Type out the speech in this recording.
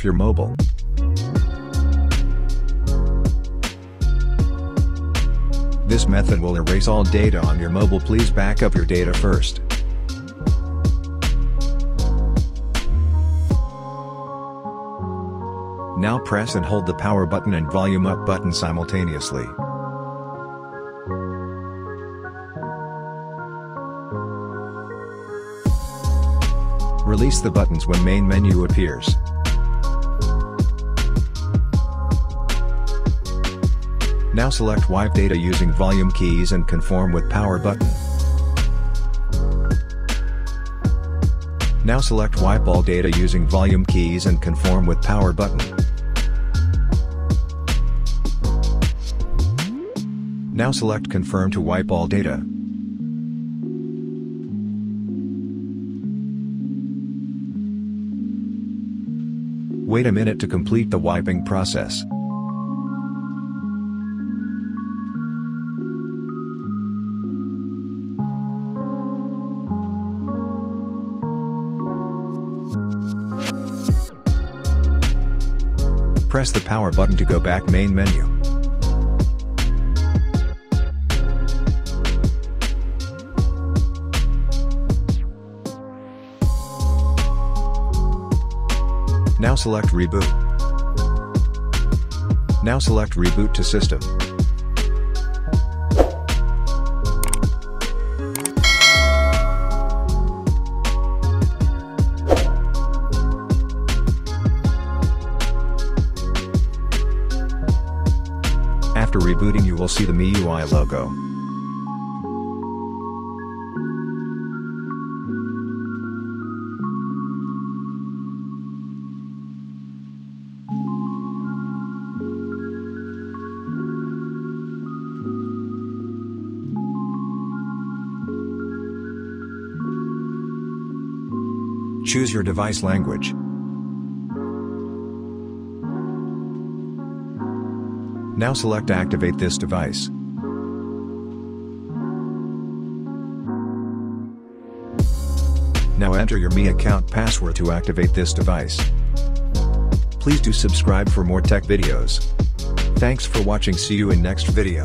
off your mobile. This method will erase all data on your mobile. Please back up your data first. Now press and hold the power button and volume up button simultaneously. Release the buttons when main menu appears. Now select wipe data using volume keys and conform with power button. Now select wipe all data using volume keys and conform with power button. Now select confirm to wipe all data. Wait a minute to complete the wiping process. Press the power button to go back main menu. Now select reboot. Now select reboot to system. After rebooting, you will see the MIUI logo. Choose your device language. Now select activate this device. Now enter your Mi account password to activate this device. Please do subscribe for more tech videos. Thanks for watching. See you in next video.